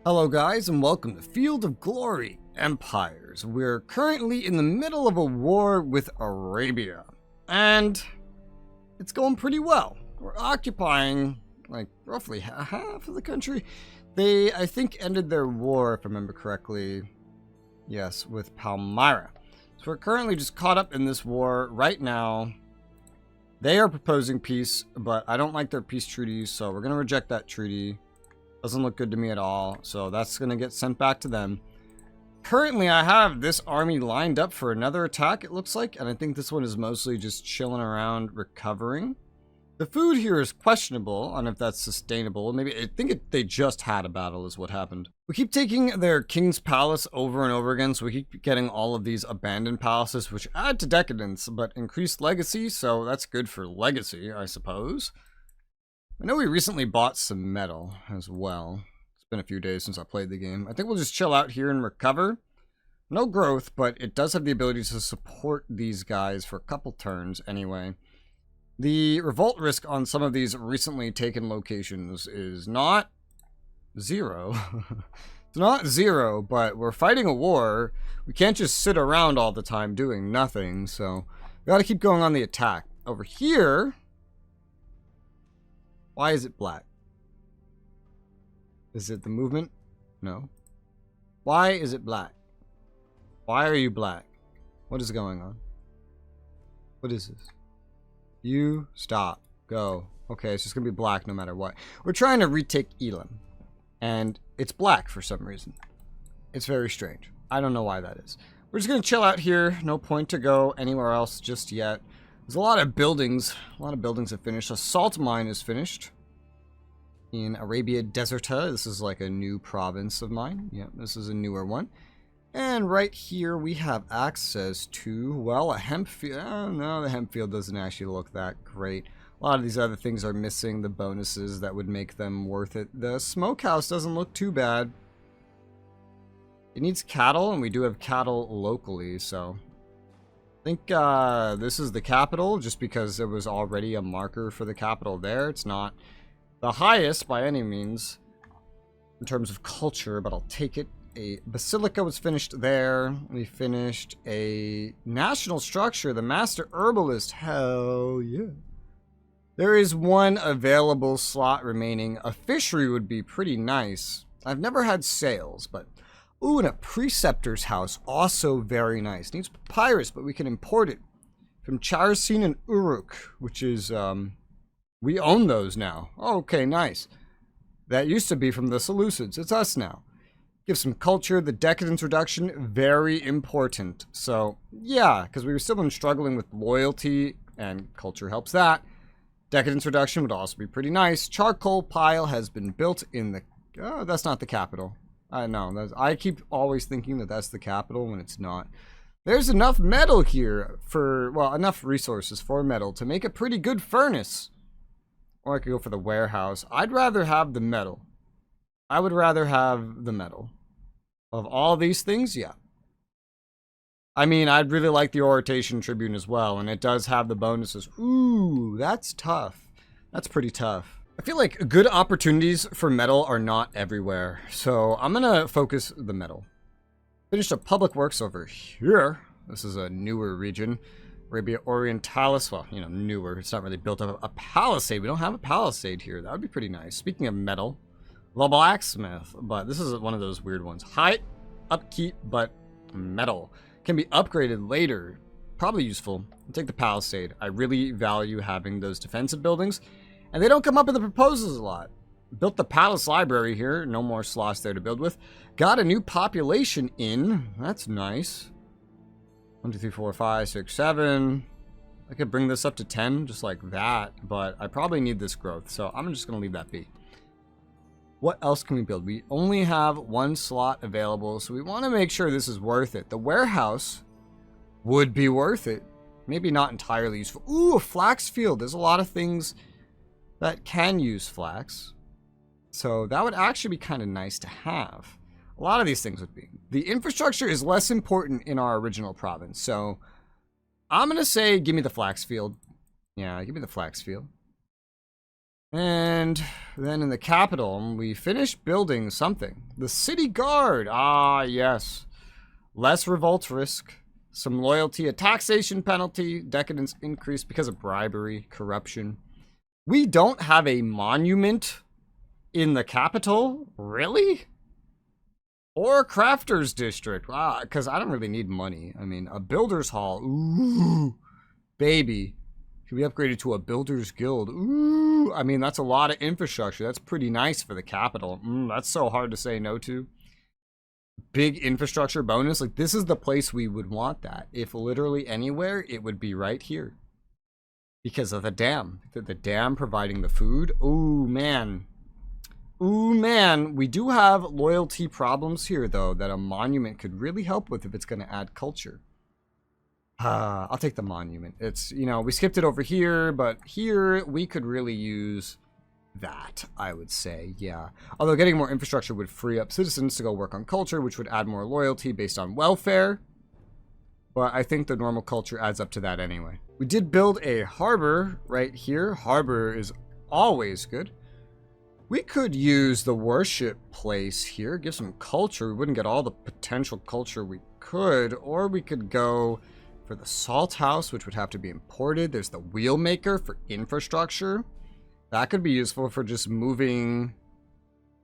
Hello guys and welcome to Field of Glory Empires. We're currently in the middle of a war with Arabia and it's going pretty well. We're occupying like roughly half of the country. They, I think, ended their war, if I remember correctly, yes, with Palmyra. So we're currently just caught up in this war right now. They are proposing peace, but I don't like their peace treaties, so we're going to reject that treaty. Doesn't look good to me at all, so that's going to get sent back to them. Currently, I have this army lined up for another attack, it looks like, and I think this one is mostly just chilling around, recovering. The food here is questionable on if that's sustainable. Maybe, I think they just had a battle is what happened. We keep taking their king's palace over and over again, so we keep getting all of these abandoned palaces, which add to decadence, but increase legacy, so that's good for legacy, I suppose. I know we recently bought some metal as well. It's been a few days since I played the game. I think we'll just chill out here and recover. No growth, but it does have the ability to support these guys for a couple turns anyway. The revolt risk on some of these recently taken locations is not zero. It's not zero, but we're fighting a war. We can't just sit around all the time doing nothing, so we gotta keep going on the attack. Over here... Why is it black? Is it the movement? No. Why is it black? Why are you black? What is going on? What is this? You stop. Go. Okay, it's just gonna be black no matter what. We're trying to retake Elam. And it's black for some reason. It's very strange. I don't know why that is. We're just gonna chill out here. No point to go anywhere else just yet. There's a lot of buildings. A lot of buildings have finished. A salt mine is finished in Arabia Deserta. This is like a new province of mine. Yeah, this is a newer one. And right here we have access to, well, a hemp field. Oh, no, the hemp field doesn't actually look that great. A lot of these other things are missing the bonuses that would make them worth it. The smokehouse doesn't look too bad. It needs cattle, and we do have cattle locally, so... I think this is the capital, just because there was already a marker for the capital there. It's not the highest by any means in terms of culture, but I'll take it. A basilica was finished there. We finished a national structure, the master herbalist. Hell yeah. There is one available slot remaining. A fishery would be pretty nice. I've never had sales, but... Ooh, and a preceptor's house, also very nice. Needs papyrus, but we can import it from Charasin and Uruk, which is, we own those now. Oh, okay, nice. That used to be from the Seleucids. It's us now. Give some culture. The decadence reduction, very important. So, yeah, because we were still been struggling with loyalty, and culture helps that. Decadence reduction would also be pretty nice. Charcoal pile has been built in the... Oh, that's not the capital. I know. I keep always thinking that that's the capital when it's not. There's enough metal here for, well, enough resources for metal to make a pretty good furnace. Or I could go for the warehouse. I'd rather have the metal. I would rather have the metal. Of all these things, yeah. I mean, I'd really like the Orientation Tribune as well, and it does have the bonuses. Ooh, that's tough. That's pretty tough. I feel like good opportunities for metal are not everywhere, so I'm gonna focus the metal. Finished a public works over here. This is a newer region. Arabia Orientalis, well, you know, newer. It's not really built up. A palisade. We don't have a palisade here. That would be pretty nice. Speaking of metal, the blacksmith, but this is one of those weird ones. High upkeep, but metal. Can be upgraded later. Probably useful. I'll take the palisade. I really value having those defensive buildings. And they don't come up in the proposals a lot. Built the palace library here. No more slots there to build with. Got a new population in. That's nice. 1, 2, 3, 4, 5, 6, 7. I could bring this up to 10 just like that. But I probably need this growth. So I'm just going to leave that be. What else can we build? We only have one slot available. So we want to make sure this is worth it. The warehouse would be worth it. Maybe not entirely useful. Ooh, a flax field. There's a lot of things... that can use flax. So that would actually be kind of nice to have. A lot of these things would be. The infrastructure is less important in our original province. So I'm going to say give me the flax field. Yeah, give me the flax field. And then in the capital, we finished building something. The city guard. Ah, yes. Less revolt risk. Some loyalty. A taxation penalty. Decadence increase because of bribery. Corruption. We don't have a monument in the capital? Really? Or a crafter's district. Wow, because I don't really need money. I mean, a builder's hall. Ooh, baby. Can be upgraded to a builder's guild. Ooh, I mean, that's a lot of infrastructure. That's pretty nice for the capital. That's so hard to say no to. Big infrastructure bonus. Like, this is the place we would want that. If literally anywhere, it would be right here. Because of the dam. The dam providing the food. Ooh, man. Ooh, man. We do have loyalty problems here, though, that a monument could really help with if it's going to add culture. I'll take the monument. It's, you know, we skipped it over here, but here we could really use that, I would say. Yeah. Although getting more infrastructure would free up citizens to go work on culture, which would add more loyalty based on welfare. But I think the normal culture adds up to that anyway. We did build a harbor right here. Harbor is always good. We could use the worship place here, give some culture. We wouldn't get all the potential culture we could, or we could go for the salt house, which would have to be imported. There's the wheel maker for infrastructure. That could be useful for just moving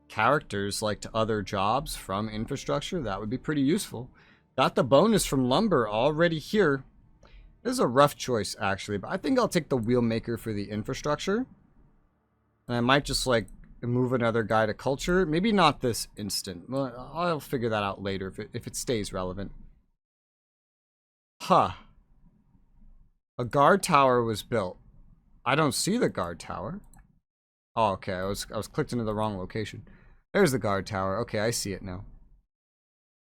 characters like to other jobs from infrastructure. That would be pretty useful. Got the bonus from lumber already here. This is a rough choice, actually, but I think I'll take the wheel maker for the infrastructure. And I might just, like, move another guy to culture. Maybe not this instant. Well, I'll figure that out later if it stays relevant. Huh. A guard tower was built. I don't see the guard tower. Oh, okay. I was clicked into the wrong location. There's the guard tower. Okay, I see it now.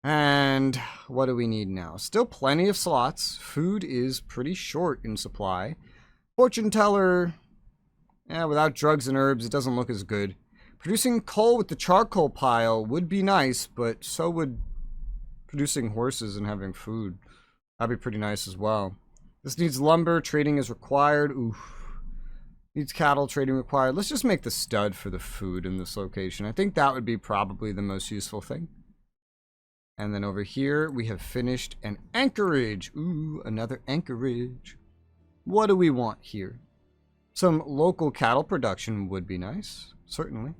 And what do we need now? Still plenty of slots. Food is pretty short in supply. Fortune teller. Yeah, without drugs and herbs, it doesn't look as good. Producing coal with the charcoal pile would be nice, but so would producing horses and having food. That'd be pretty nice as well. This needs lumber. Trading is required. Oof. Needs cattle. Trading required. Let's just make the stud for the food in this location. I think that would be probably the most useful thing. And then over here, we have finished an anchorage. Ooh, another anchorage. What do we want here? Some local cattle production would be nice. Certainly.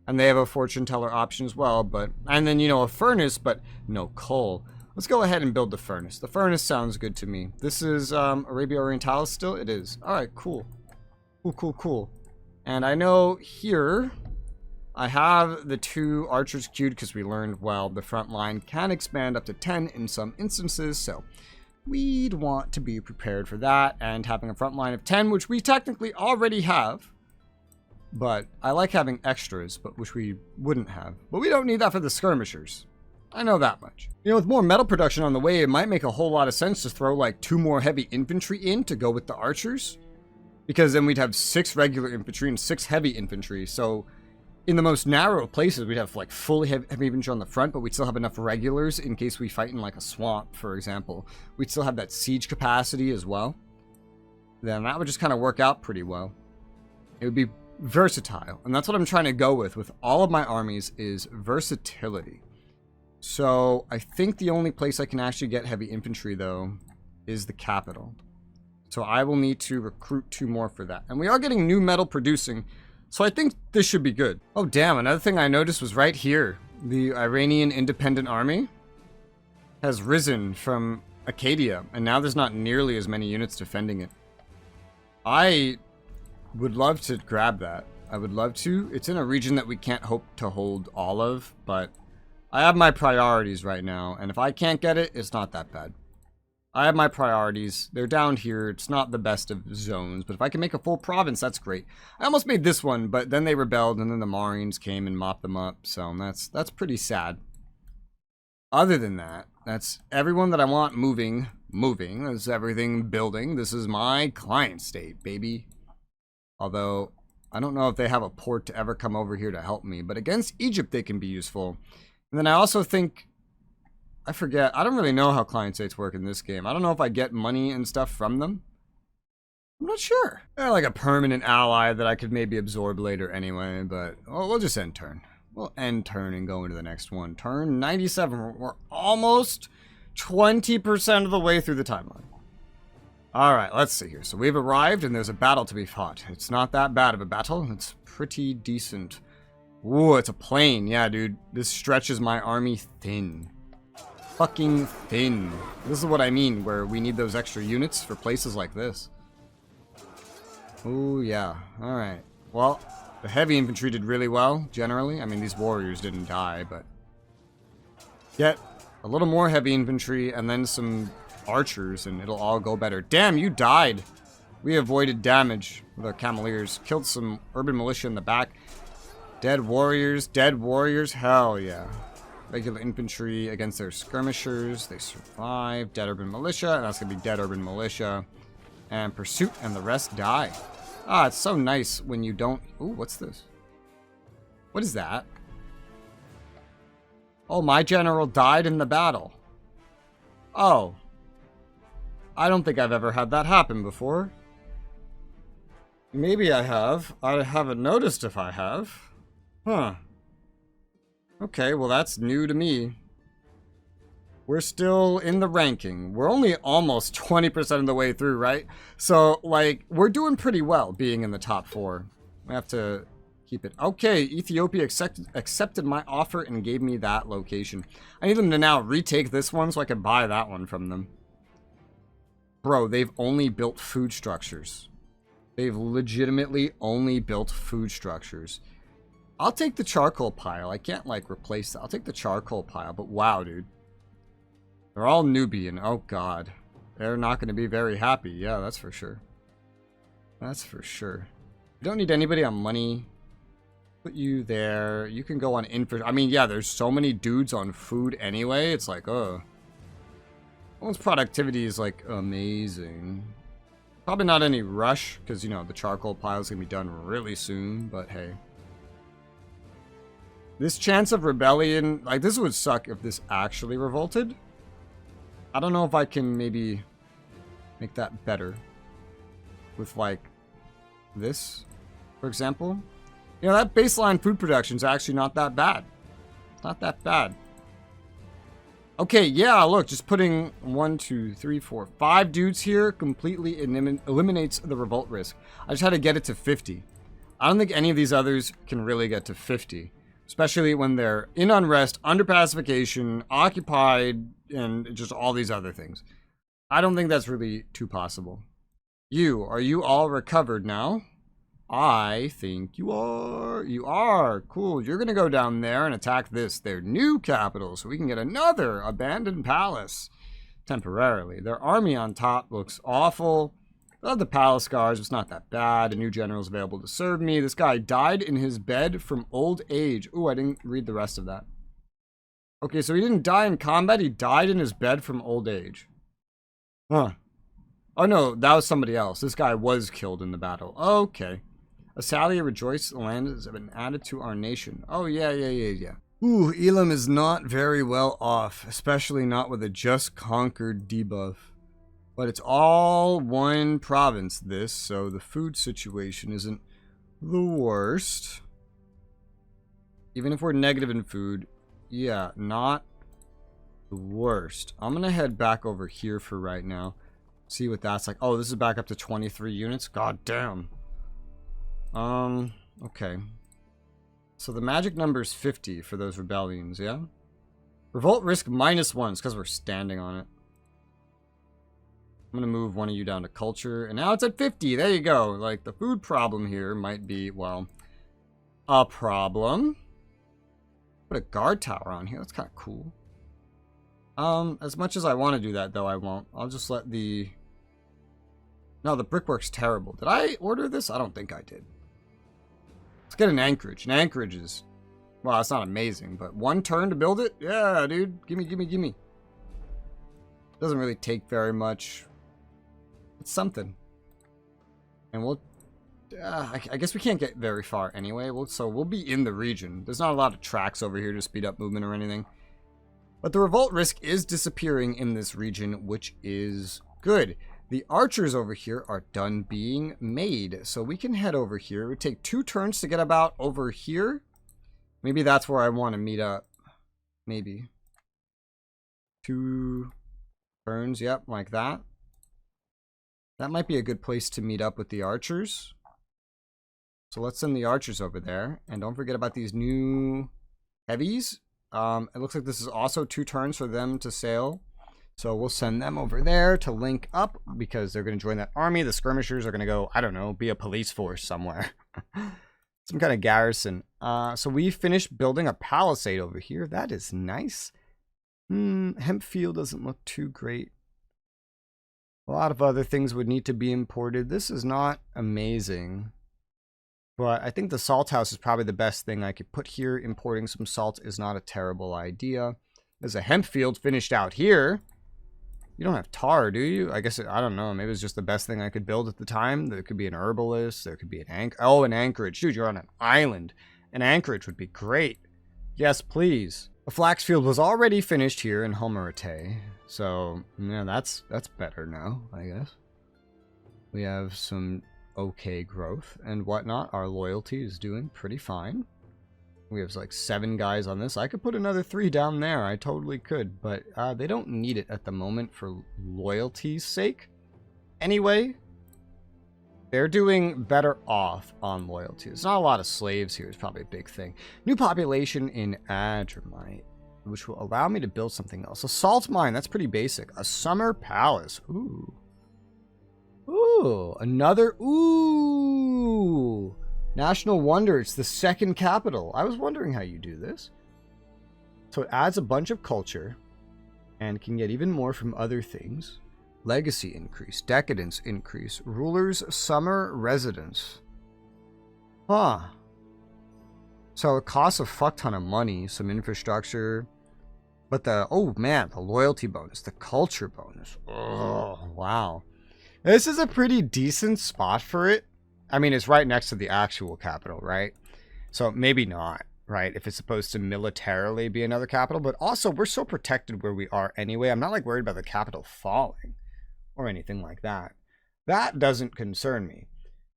And they have a fortune teller option as well, but... And then, you know, a furnace, but no coal. Let's go ahead and build the furnace. The furnace sounds good to me. This is Arabia Orientalis still? It is. Alright, cool. Cool, cool, cool. And I know here... I have the 2 archers queued because we learned, well, the front line can expand up to 10 in some instances, so we'd want to be prepared for that, and having a front line of 10, which we technically already have, but I like having extras, but which we wouldn't have. But we don't need that for the skirmishers. I know that much. You know, with more metal production on the way, it might make a whole lot of sense to throw like 2 more heavy infantry in to go with the archers, because then we'd have 6 regular infantry and 6 heavy infantry, so... In the most narrow places, we'd have like fully heavy infantry on the front, but we'd still have enough regulars in case we fight in like a swamp, for example. We'd still have that siege capacity as well. Then that would just kind of work out pretty well. It would be versatile, and that's what I'm trying to go with all of my armies is versatility. So I think the only place I can actually get heavy infantry, though, is the capital. So I will need to recruit 2 more for that. And we are getting new metal producing, so I think this should be good. Oh, damn. Another thing I noticed was right here. The Iranian Independent Army has risen from Acadia, and now there's not nearly as many units defending it. I would love to grab that. I would love to. It's in a region that we can't hope to hold all of, but I have my priorities right now, and if I can't get it, it's not that bad. I have my priorities. They're down here. It's not the best of zones, but if I can make a full province, that's great. I almost made this one, but then they rebelled, and then the Marines came and mopped them up, so that's pretty sad. Other than that, that's everyone that I want moving. That's everything building. This is my client state, baby. Although, I don't know if they have a port to ever come over here to help me, but against Egypt, they can be useful. And then I also think... I forget. I don't really know how client states work in this game. I don't know if I get money and stuff from them. I'm not sure. They're like a permanent ally that I could maybe absorb later anyway, but we'll just end turn. We'll end turn and go into the next one. Turn 97. We're almost 20% of the way through the timeline. Alright, let's see here. So we've arrived and there's a battle to be fought. It's not that bad of a battle. It's pretty decent. Ooh, it's a plane. Yeah, dude. This stretches my army thin. Fucking thin. This is what I mean, where we need those extra units for places like this. Ooh, yeah. Alright. Well, the heavy infantry did really well, generally. I mean, these warriors didn't die, but... Get a little more heavy infantry and then some archers and it'll all go better. Damn, you died! We avoided damage with our Cameliers. Killed some urban militia in the back. Dead warriors, hell yeah. Regular infantry against their skirmishers. They survive. Dead urban militia, and that's gonna be dead urban militia. And pursuit, and the rest die. Ah, it's so nice when you don't... Ooh, what's this? What is that? Oh, my general died in the battle. Oh. I don't think I've ever had that happen before. Maybe I have. I haven't noticed if I have. Huh. Okay, well that's new to me. We're still in the ranking. We're only almost 20% of the way through, right? So, like, we're doing pretty well being in the top 4. We have to keep it. Okay, Ethiopia accepted my offer and gave me that location. I need them to now retake this one so I can buy that one from them. Bro, they've only built food structures. They've legitimately only built food structures. I'll take the charcoal pile. I can't, like, replace that. I'll take the charcoal pile, but wow, dude. They're all Nubian. Oh, God. They're not going to be very happy. Yeah, that's for sure. That's for sure. You don't need anybody on money. Put you there. You can go on infra. I mean, yeah, there's so many dudes on food anyway. It's like, oh. One's productivity is, like, amazing. Probably not any rush, because, you know, the charcoal pile is going to be done really soon, but hey. This chance of rebellion, like, this would suck if this actually revolted. I don't know if I can maybe make that better with, like, this, for example. You know, that baseline food production is actually not that bad. It's not that bad. Okay, yeah, look, just putting 1, 2, 3, 4, 5 dudes here completely eliminates the revolt risk. I just had to get it to 50. I don't think any of these others can really get to 50. Especially when they're in unrest, under pacification, occupied, and just all these other things. I don't think that's really too possible. Are you all recovered now? I think you are. You are. Cool. You're going to go down there and attack their new capital, so we can get another abandoned palace. Temporarily. Their army on top looks awful. I love the palace guards. It's not that bad. A new general is available to serve me. This guy died in his bed from old age. Ooh, I didn't read the rest of that. Okay, so he didn't die in combat. He died in his bed from old age. Huh. Oh, no, that was somebody else. This guy was killed in the battle. Okay. Asalia rejoice. The land has been added to our nation. Oh, yeah. Ooh, Elam is not very well off, especially not with a just conquered debuff. But it's all one province, this, so the food situation isn't the worst. Even if we're negative in food, yeah, not the worst. I'm going to head back over here for right now. See what that's like. Oh, this is back up to 23 units? God damn. Okay. So the magic number is 50 for those rebellions, yeah? Revolt risk -1, because we're standing on it. I'm going to move one of you down to culture. And now it's at 50. There you go. Like, the food problem here might be, well, a problem. Put a guard tower on here. That's kind of cool. As much as I want to do that, though, I won't. I'll just let the... No, the brickwork's terrible. Did I order this? I don't think I did. Let's get an anchorage. An anchorage is... Well, it's not amazing, but 1 turn to build it? Yeah, dude. Gimme. Doesn't really take very much... It's something. And we'll... I guess we can't get very far anyway. So we'll be in the region. There's not a lot of tracks over here to speed up movement or anything. But the revolt risk is disappearing in this region, which is good. The archers over here are done being made. So we can head over here. It would take 2 turns to get about over here. Maybe that's where I want to meet up. Maybe. 2 turns, yep, like that. That might be a good place to meet up with the archers. So let's send the archers over there. And don't forget about these new heavies. It looks like this is also 2 turns for them to sail. So we'll send them over there to link up because they're going to join that army. The skirmishers are going to go, I don't know, be a police force somewhere. Some kind of garrison. So we finished building a palisade over here. That is nice. Hemp field doesn't look too great. A lot of other things would need to be imported. This is not amazing. But I think the salt house is probably the best thing I could put here. Importing some salt is not a terrible idea. There's a hemp field finished out here. You don't have tar, do you? I guess, I don't know. Maybe it's just the best thing I could build at the time. There could be an herbalist. There could be an an anchorage. Dude, you're on an island. An anchorage would be great. Yes, please. A flax field was already finished here in Konglomerat. So, yeah, that's better now, I guess. We have some okay growth and whatnot. Our loyalty is doing pretty fine. We have like 7 guys on this. I could put another 3 down there. I totally could, but they don't need it at the moment for loyalty's sake. Anyway, they're doing better off on loyalty. There's not a lot of slaves here. It's probably a big thing. New population in Adramite, which will allow me to build something else. A salt mine. That's pretty basic. A summer palace. Ooh. Ooh. Another. Ooh. National wonder, it's the 2nd capital. I was wondering how you do this. So it adds a bunch of culture and can get even more from other things. Legacy increase, decadence increase, rulers summer residence. Huh. So it costs a fuck ton of money, some infrastructure. But oh man, the loyalty bonus, the culture bonus. Oh, wow. This is a pretty decent spot for it. I mean, it's right next to the actual capital, right? So maybe not, right? If it's supposed to militarily be another capital. But also, we're so protected where we are anyway. I'm not like worried about the capital falling or anything like that. That doesn't concern me.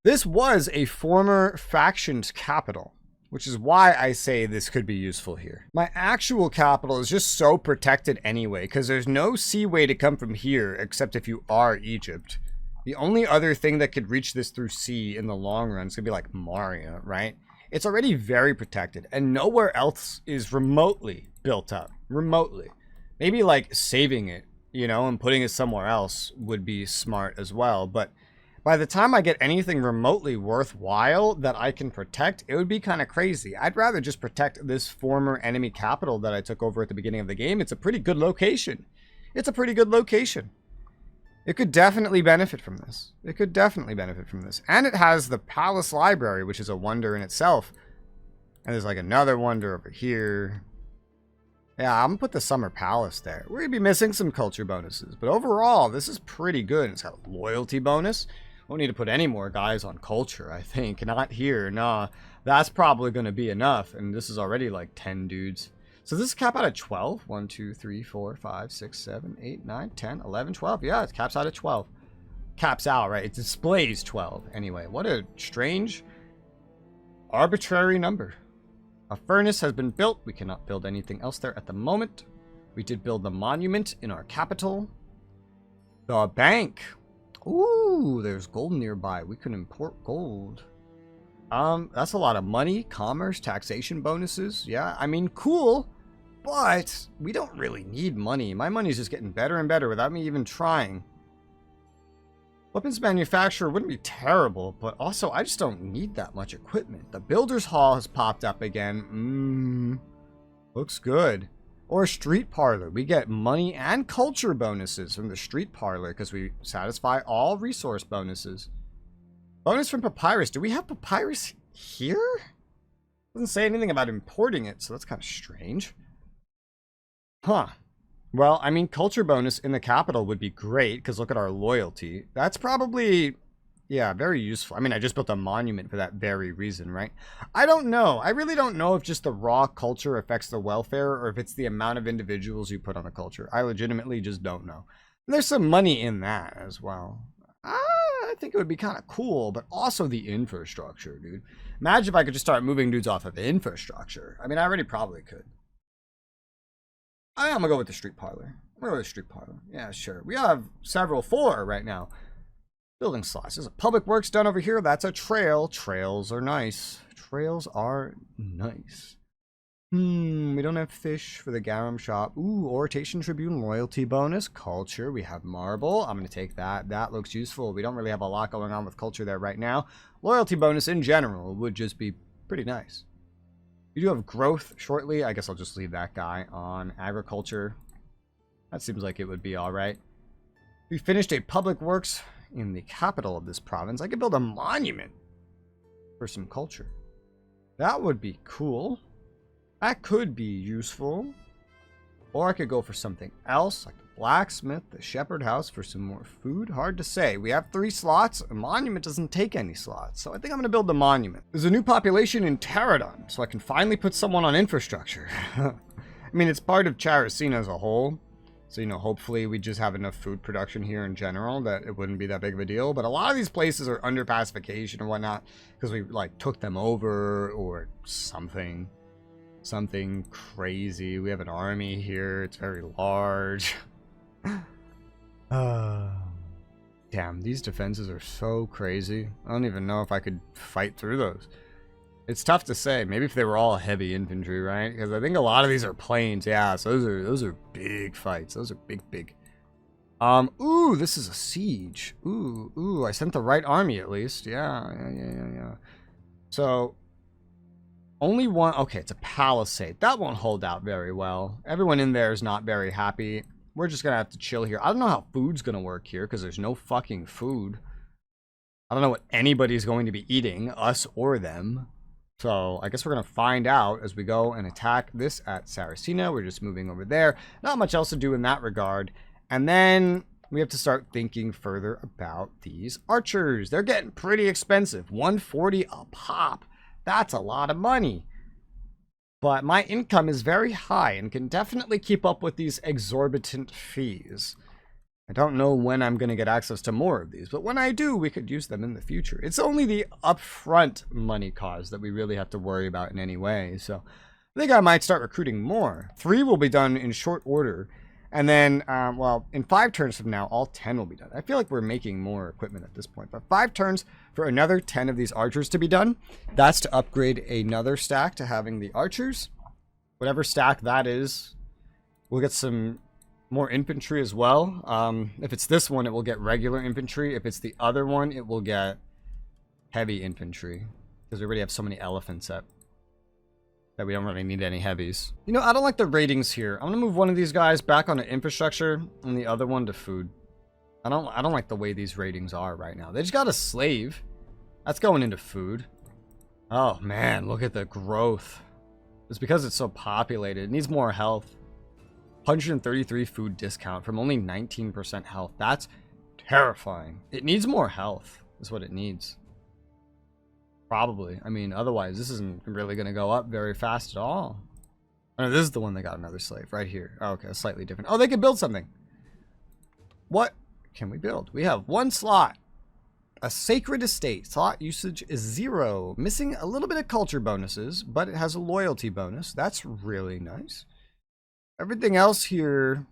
This was a former faction's capital, which is why I say this could be useful here. My actual capital is just so protected anyway, because there's no seaway to come from here except if you are Egypt. The only other thing that could reach this through sea in the long run is going to be like Maria, right? It's already very protected, and nowhere else is remotely built up. Remotely. Maybe like saving it, you know, and putting it somewhere else would be smart as well. But by the time I get anything remotely worthwhile that I can protect, it would be kind of crazy. I'd rather just protect this former enemy capital that I took over at the beginning of the game. It's a pretty good location. It's a pretty good location. It could definitely benefit from this. It could definitely benefit from this. And it has the Palace Library, which is a wonder in itself. And there's like another wonder over here. Yeah, I'm going to put the Summer Palace there. We're going to be missing some culture bonuses. But overall, this is pretty good. It's got a loyalty bonus. Won't need to put any more guys on culture, I think. Not here, nah. That's probably going to be enough. And this is already like 10 dudes. So this is cap out at 12. 1, 2, 3, 4, 5, 6, 7, 8, 9, 10, 11, 12. Yeah, it caps out at 12. Caps out, right? It displays 12. Anyway, what a strange, arbitrary number. A furnace has been built. We cannot build anything else there at the moment. We did build the monument in our capital. The bank. Ooh, there's gold nearby. We can import gold. That's a lot of money. Commerce, taxation bonuses. Yeah, I mean, cool. But we don't really need money. My money's just getting better and better without me even trying. Weapons manufacturer wouldn't be terrible, but also I just don't need that much equipment. The Builder's Hall has popped up again. Looks good. Or street parlor. We get money and culture bonuses from the street parlor because we satisfy all resource bonuses. Bonus from papyrus. Do we have papyrus here? Doesn't say anything about importing it, so that's kind of strange. Huh. Well, I mean, culture bonus in the capital would be great, because look at our loyalty. That's probably, yeah, very useful. I mean, I just built a monument for that very reason, right? I don't know. I really don't know if just the raw culture affects the welfare, or if it's the amount of individuals you put on the culture. I legitimately just don't know. And there's some money in that as well. I think it would be kind of cool, but also the infrastructure, dude. Imagine if I could just start moving dudes off of infrastructure. I mean, I already probably could. I'm gonna go with the street parlor. I'm gonna go with the street parlor. Yeah, sure. We have four right now. Building slots. There's a public works done over here. That's a trail. Trails are nice. Trails are nice. We don't have fish for the garum shop. Ooh, Orientation Tribune, loyalty bonus, culture. We have marble. I'm going to take that. That looks useful. We don't really have a lot going on with culture there right now. Loyalty bonus in general would just be pretty nice. You do have growth shortly. I guess I'll just leave that guy on agriculture. That seems like it would be all right. We finished a public works in the capital of this province. I could build a monument for some culture. That would be cool. That could be useful. Or I could go for something else, like the blacksmith, the shepherd house for some more food. Hard to say. We have 3 slots. A monument doesn't take any slots. So I think I'm going to build the monument. There's a new population in Taradon, so I can finally put someone on infrastructure. I mean, it's part of Characina as a whole. So, you know, hopefully we just have enough food production here in general that it wouldn't be that big of a deal. But a lot of these places are under pacification and whatnot because we, like, took them over or something. Something crazy. We have an army here. It's very large. Damn, these defenses are so crazy. I don't even know if I could fight through those. It's tough to say. Maybe if they were all heavy infantry, right? Because I think a lot of these are planes. Yeah, so those are big fights. Those are big. Ooh, this is a siege. Ooh, I sent the right army at least. Yeah. So only one. Okay, it's a palisade. That won't hold out very well. Everyone in there is not very happy. We're just gonna have to chill here. I don't know how food's gonna work here because there's no fucking food. I don't know what anybody's going to be eating, us or them. So I guess we're gonna find out as we go and attack this at Saracina. We're just moving over there. Not much else to do in that regard. And then we have to start thinking further about these archers. They're getting pretty expensive. 140 a pop. That's a lot of money. But my income is very high and can definitely keep up with these exorbitant fees. I don't know when I'm going to get access to more of these, but when I do, we could use them in the future. It's only the upfront money cost that we really have to worry about in any way. So I think I might start recruiting more. 3 will be done in short order. And then, well, in 5 turns from now, all 10 will be done. I feel like we're making more equipment at this point. But 5 turns for another 10 of these archers to be done. That's to upgrade another stack to having the archers. Whatever stack that is, we'll get some more infantry as well. If it's this one, it will get regular infantry. If it's the other one, it will get heavy infantry. Because we already have so many elephants up that we don't really need any heavies. You know, I don't like the ratings here. I'm gonna move one of these guys back onto infrastructure and the other one to food. I don't like the way these ratings are right now. They just got a slave. That's going into food. Oh man, look at the growth. It's because it's so populated. It needs more health. 133 food discount from only 19% health. That's terrifying. It needs more health is what it needs. Probably. I mean, otherwise, this isn't really going to go up very fast at all. Oh, this is the one that got another slave right here. Oh, okay, slightly different. Oh, they can build something. What can we build? We have 1 slot. A sacred estate. Slot usage is 0. Missing a little bit of culture bonuses, but it has a loyalty bonus. That's really nice. Everything else here,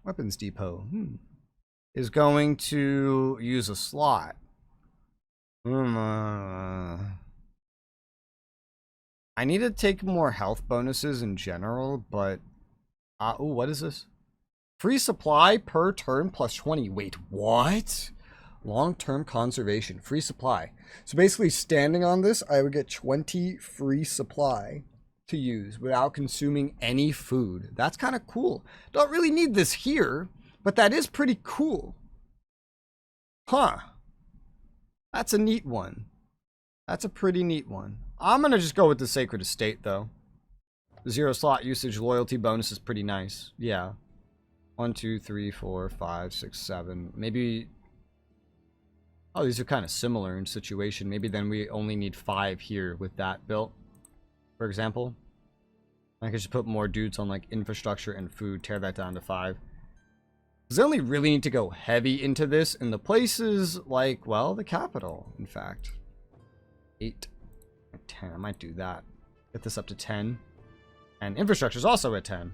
weapons depot, is going to use a slot. I need to take more health bonuses in general, but oh, what is this? Free supply per turn plus 20. Wait, what? Long-term conservation, free supply. So basically, standing on this, I would get 20 free supply to use without consuming any food. That's kind of cool. Don't really need this here, but that is pretty cool. Huh. That's a neat one. That's a pretty neat one. I'm going to just go with the Sacred Estate, though. The 0 slot usage loyalty bonus is pretty nice. Yeah. 1, 2, 3, 4, 5, 6, 7. Maybe... Oh, these are kind of similar in situation. Maybe then we only need 5 here with that built. For example. I could just put more dudes on, like, infrastructure and food. Tear that down to 5. Because they only really need to go heavy into this in the places like, well, the capital, in fact. 8 or 10. I might do that. Get this up to 10. And infrastructure is also at 10.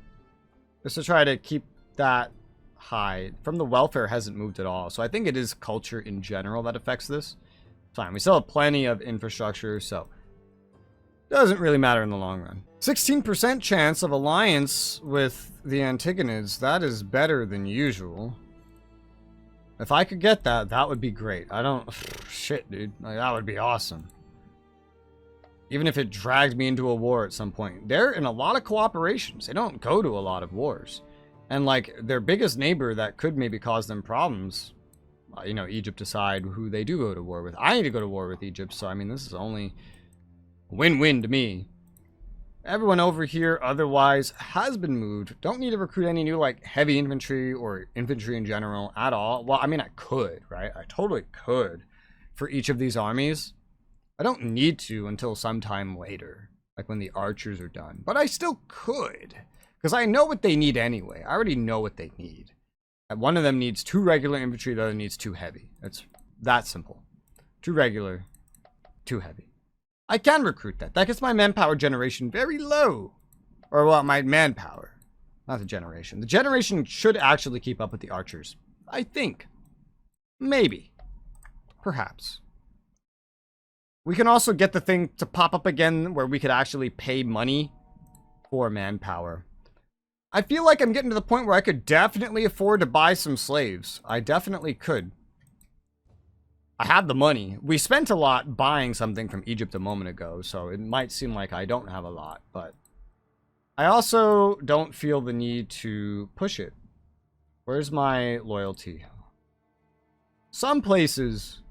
Just to try to keep that high. From the welfare hasn't moved at all. So I think it is culture in general that affects this. Fine. We still have plenty of infrastructure, so doesn't really matter in the long run. 16% chance of alliance with the Antigonids. That is better than usual. If I could get that, that would be great. I don't... Shit, dude. Like, that would be awesome. Even if it dragged me into a war at some point. They're in a lot of cooperations. They don't go to a lot of wars. And, like, their biggest neighbor that could maybe cause them problems, you know, Egypt decide who they do go to war with. I need to go to war with Egypt, so, I mean, this is only win-win to me. Everyone over here otherwise has been moved. Don't need to recruit any new, like, heavy infantry or infantry in general at all. Well, I mean, I could, right? I totally could for each of these armies. I don't need to until sometime later, like when the archers are done. But I still could, because I know what they need anyway. I already know what they need. One of them needs 2 regular infantry, the other needs 2 heavy. It's that simple. 2 regular, 2 heavy. I can recruit that. That gets my manpower generation very low. Or, well, my manpower. Not the generation. The generation should actually keep up with the archers. I think. Maybe. Perhaps. We can also get the thing to pop up again where we could actually pay money for manpower. I feel like I'm getting to the point where I could definitely afford to buy some slaves. I definitely could. I have the money. We spent a lot buying something from Egypt a moment ago, so it might seem like I don't have a lot, but I also don't feel the need to push it. Where's my loyalty? Some places,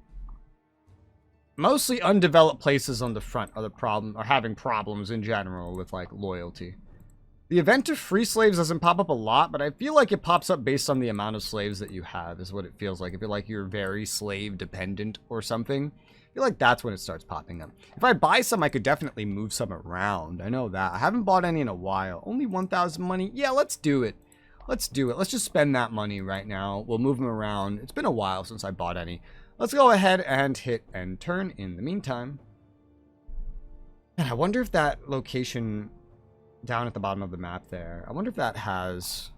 mostly undeveloped places on the front, are having problems in general with, like, loyalty. The event of free slaves doesn't pop up a lot, but I feel like it pops up based on the amount of slaves that you have, is what it feels like. I feel like you're very slave dependent or something. I feel like that's when it starts popping up. If I buy some, I could definitely move some around. I know that. I haven't bought any in a while. Only 1,000 money? Yeah, let's do it. Let's do it. Let's just spend that money right now. We'll move them around. It's been a while since I bought any. Let's go ahead and hit end turn in the meantime. And I wonder if that location down at the bottom of the map there, I wonder if that has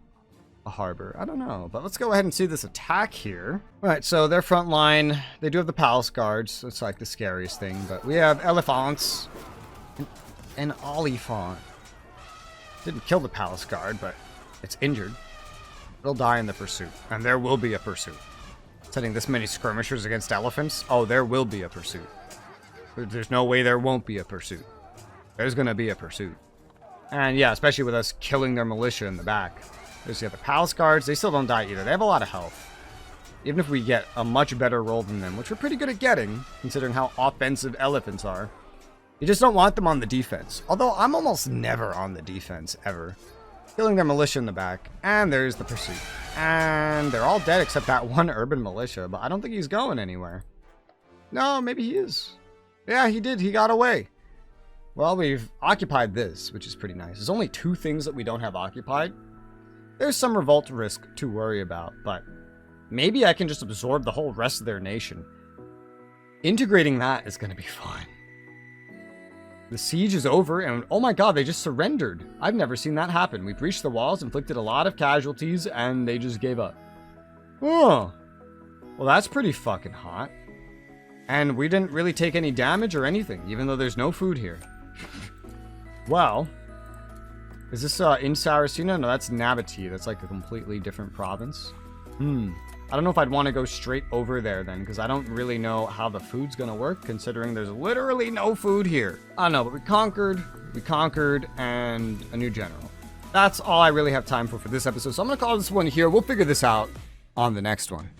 a harbor. I don't know, but let's go ahead and see this attack here. All right, so their front line, they do have the palace guards. It's like the scariest thing, but we have elephants and Oliphant. Didn't kill the palace guard, but it's injured. It'll die in the pursuit, and there will be a pursuit. Sending this many skirmishers against elephants? Oh, there will be a pursuit. There's no way there won't be a pursuit. There's gonna be a pursuit. And yeah, especially with us killing their militia in the back. There's the other palace guards. They still don't die either. They have a lot of health. Even if we get a much better roll than them, which we're pretty good at getting, considering how offensive elephants are. You just don't want them on the defense. Although I'm almost never on the defense, ever. Killing their militia in the back. And there's the pursuit. And they're all dead except that one urban militia. But I don't think he's going anywhere. No, maybe he is. Yeah, he did. He got away. Well, we've occupied this, which is pretty nice. There's only 2 things that we don't have occupied. There's some revolt risk to worry about, but maybe I can just absorb the whole rest of their nation. Integrating that is going to be fun. The siege is over, and oh my god, they just surrendered. I've never seen that happen. We breached the walls, inflicted a lot of casualties, and they just gave up. Oh, well, that's pretty fucking hot. And we didn't really take any damage or anything, even though there's no food here. Well, is this in Saracena? No, that's Nabatea. That's like a completely different province. I don't know if I'd want to go straight over there then, because I don't really know how the food's going to work, considering there's literally no food here. I don't know, but we conquered, and a new general. That's all I really have time for this episode, so I'm going to call this one here. We'll figure this out on the next one.